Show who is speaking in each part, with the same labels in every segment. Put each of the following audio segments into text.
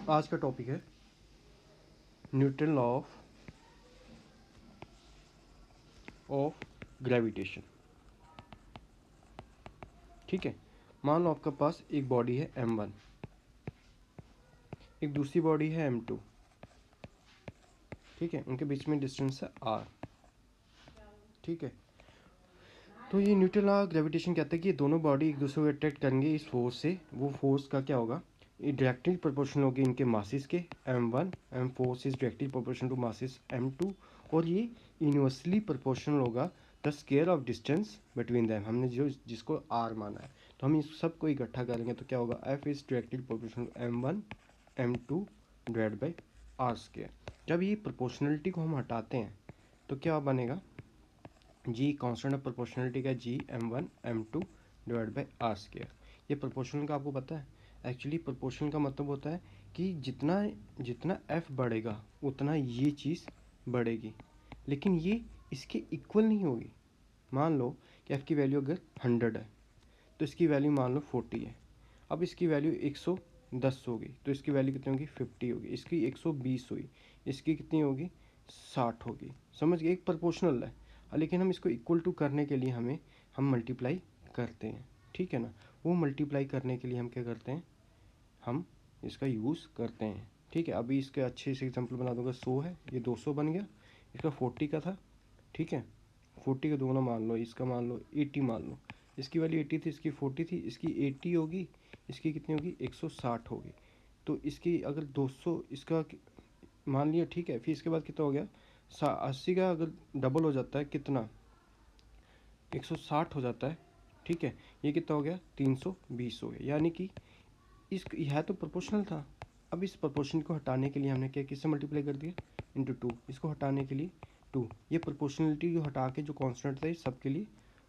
Speaker 1: आज का टॉपिक है न्यूटन लॉ ऑफ ग्रेविटेशन। ठीक है, मान लो आपके पास एक बॉडी है m1, एक दूसरी बॉडी है m2। ठीक है, उनके बीच में डिस्टेंस है r। ठीक है, तो ये न्यूटन लॉ ग्रेविटेशन कहता है कि ये दोनों बॉडी एक दूसरे को अट्रैक्ट करेंगे इस फोर्स से। वो फोर्स का क्या होगा, ये डायरेक्टली प्रोपोर्शनल होगी इनके मासेस के। m1 m force is directly proportional to masses m2, और ये यूनिवर्सली प्रोपोर्शनल होगा the square of distance between them. हमने जिसको r माना है, तो हम इस सब को इकट्ठा करेंगे तो क्या होगा, f is directly proportional m1 m2 divide by r square. जब ये प्रोपोर्शनलिटी को हम हटाते हैं तो क्या बनेगा, जी कांस्टेंट ऑफ प्रोपोर्शनलिटी का जी m1 m2 divide by r square. ये प्रोपोर्शनल का आपको पता है, एक्चुअली प्रोपोर्शनल का मतलब होता है कि जितना जितना f बढ़ेगा उतना ये चीज़ बढ़ेगी, लेकिन ये इसके इक्वल नहीं होगी। मान लो कि f की वैल्यू अगर 100 है तो इसकी वैल्यू मान लो 40 है। अब इसकी वैल्यू 110 होगी तो इसकी वैल्यू कितनी होगी, 50 होगी। इसकी 120 हुई, इसकी कितनी होगी, 60 होगी। समझ गए, एक प्रोपोर्शनल है, लेकिन हम इसको इक्वल टू करने के लिए हम मल्टीप्लाई करते हैं। ठीक है ना, वो मल्टीप्लाई करने के लिए हम क्या करते हैं, हम इसका यूज़ करते हैं। ठीक है, अभी इसके अच्छे से एग्जांपल बना दूंगा। 100 है, ये 200 बन गया, इसका 40 का था। ठीक है, 40 का दोनों मान लो, इसका मान लो 80 मान लो। इसकी वैल्यू 80 थी, इसकी 40 थी, इसकी 80 होगी, इसकी कितनी होगी, 160 होगी। तो इसकी अगर 200 इसका मान लिया, ठीक है, फिर इसके बाद कितना हो गया, 80 का अगर डबल हो जाता है कितना, 160 हो जाता है। ठीक है, ये कितना हो गया, 320 हो गया। यानी कि इस यह तो प्रोपोर्शनल था। अब इस प्रोपोर्शन को हटाने के लिए हमने क्या, किससे मल्टीप्लाई कर दिया, इंटू 2। इसको हटाने के लिए 2। ये प्रोपोर्शनलिटी जो हटा के जो कांस्टेंट था ये सबके लिए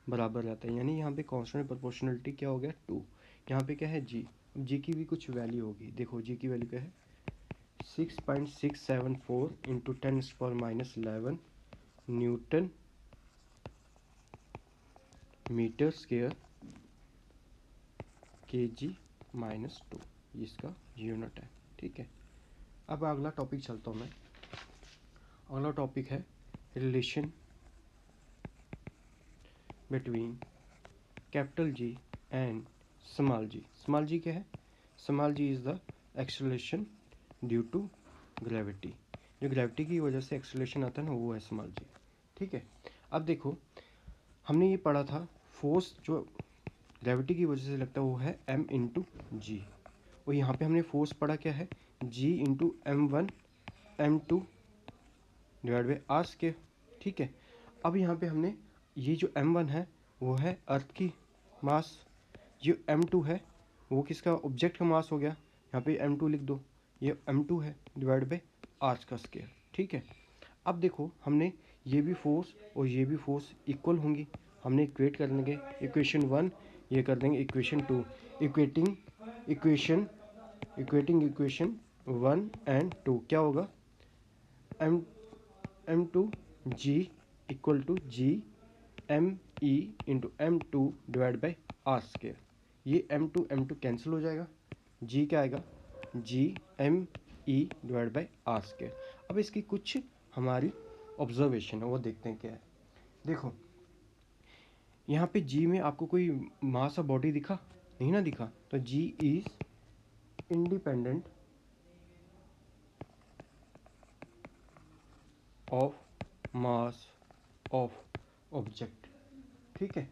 Speaker 1: बराबर रहता है, यानी यहाँ पे कांस्टेंट प्रोपोर्शनलिटी क्या हो गया, 2। यहाँ पे क्या है, जी। अब जी की भी कुछ वैल्यू होगी, देखो जी की वैल्यू क्या है, 6.674 into 10⁻11 Newton metre square kg-2, इसका यूनिट है। ठीक है, अब अगला टॉपिक चलता हूँ मैं। अगला टॉपिक है relation between capital G and small G. Small G क्या है, small G is the acceleration due to gravity. जो ग्रेविटी की वजह से एक्सेलरेशन आता है ना, वो है स्मॉल जी। ठीक है, अब देखो हमने ये पढ़ा था, फोर्स जो ग्रेविटी की वजह से लगता है वो है m इंटू जी, और यहाँ पे हमने फोर्स पढ़ा क्या है, g into m1 m2 divide by R square. ठीक है, अब यहाँ पे हमने ये जो m1 है वो है अर्थ की मास, जो m2 है वो किसका, ऑब्जेक्ट का मास हो गया। यहाँ पे m2 लिख दो, ये m2 है डिवाइड बाई आर का स्क्वायर। ठीक है, अब देखो हमने ये भी फोर्स और ये भी फोर्स इक्वल होंगी, हमने इक्वेट कर लेंगे। इक्वेशन 1 ये कर देंगे इक्वेशन 2, इक्वेटिंग इक्वेशन 1 एंड 2 क्या होगा, m2 g equal to G M E into m2 divide by R square. ये m2 कैंसिल हो जाएगा, g क्या आएगा, G M E divide by R square. अब इसकी कुछ हमारी ऑब्जर्वेशन है वो देखते हैं क्या है। देखो यहाँ पे जी में आपको कोई मास ऑफ बॉडी दिखा नहीं ना, दिखा, तो G is independent of mass of object. ठीक है,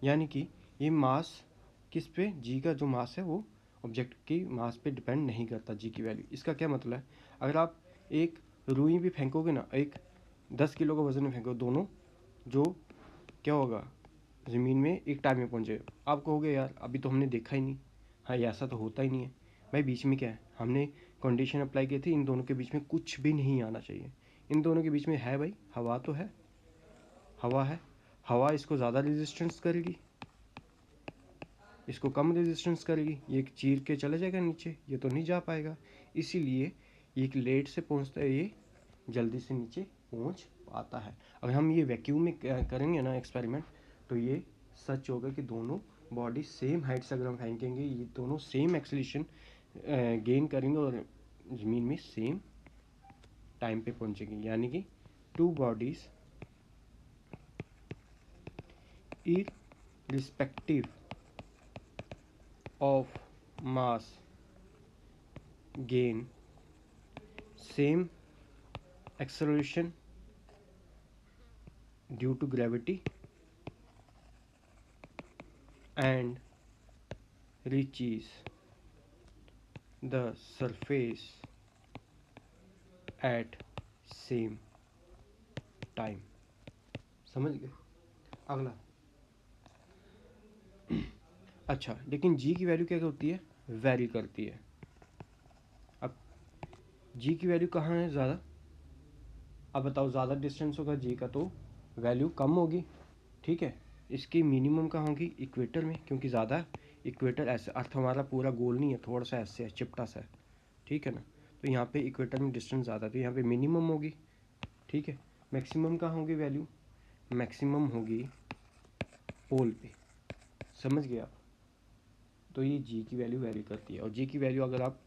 Speaker 1: यानी कि ये मास किस पे, जी का जो मास है वो ऑब्जेक्ट की मास पे डिपेंड नहीं करता, जी की वैल्यू। इसका क्या मतलब है, अगर आप एक रुई भी फेंकोगे ना, एक 10 किलो का वजन में फेंको, दोनों जो क्या होगा, ज़मीन में एक टाइम में पहुँचे। आप कहोगे यार अभी तो हमने देखा ही नहीं, हाँ ये ऐसा तो होता ही नहीं है भाई। बीच में क्या है, हमने कंडीशन अप्लाई की थी, इन दोनों के बीच में कुछ भी नहीं आना चाहिए। इन दोनों के बीच में है भाई, हवा तो है, हवा है, हवा इसको ज़्यादा रेजिस्टेंस करेगी, इसको कम रेजिस्टेंस करेगी, ये चीर के चला जाएगा नीचे, ये तो नहीं जा पाएगा। इसीलिए ये लेट से पहुंचता है, ये जल्दी से नीचे पहुंच पाता है। अगर हम ये वैक्यूम में करेंगे ना एक्सपेरिमेंट, तो ये सच होगा कि दोनों बॉडी सेम हाइट से अगर हम फेंकेंगे, ये दोनों सेम एक्सेलरेशन गेन करेंगे और ज़मीन में सेम टाइम पे पहुंचेंगे, यानी कि two bodies irrespective of mass gain same acceleration due to gravity and reaches the surface at same time। समझ गए? अगला, अच्छा लेकिन जी की वैल्यू क्या होती है? वेरी करती है। अब जी की वैल्यू कहाँ है ज़्यादा? अब बताओ, ज़्यादा डिस्टेंस होगा जी का तो वैल्यू कम होगी, ठीक है। इसकी मिनिमम कहाँ होगी? इक्वेटर में, क्योंकि ज़्यादा इक्वेटर ऐसे, अर्थ हमारा पूरा गोल नहीं है, थोड़ा सा ऐसे है, चिपटा सा है, ठीक है ना। तो यहाँ पे इक्वेटर में डिस्टेंस ज़्यादा, तो यहाँ पे मिनिमम होगी, ठीक है। मैक्सिमम कहाँ होगी वैल्यू? मैक्सिमम होगी पोल पे, समझ गए आप? तो ये जी की वैल्यू वेरी करती है। और जी की वैल्यू अगर आप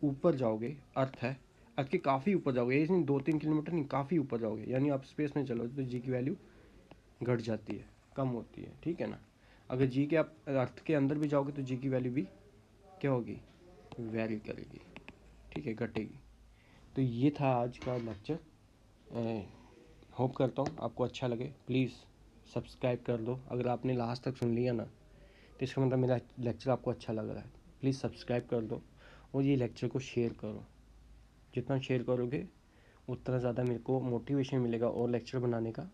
Speaker 1: ऊपर जाओगे, अर्थ है, अर्थ के काफ़ी ऊपर जाओगे, ये नहीं 2-3 किलोमीटर नहीं, काफ़ी ऊपर जाओगे, यानी आप स्पेस में चलोगे तो जी की वैल्यू घट जाती है, कम होती है, ठीक है ना। अगर जी के आप अर्थ के अंदर भी जाओगे तो जी की वैल्यू भी क्या होगी? वेरी करेगी, ठीक है, घटेगी। तो ये था आज का लेक्चर। होप करता हूँ आपको अच्छा लगे। प्लीज़ सब्सक्राइब कर दो, अगर आपने लास्ट तक सुन लिया ना तो इसका मतलब मेरा लेक्चर आपको अच्छा लग रहा है। प्लीज़ सब्सक्राइब कर दो और ये लेक्चर को शेयर करो। जितना शेयर करोगे उतना ज़्यादा मेरे को मोटिवेशन मिलेगा और लेक्चर बनाने का।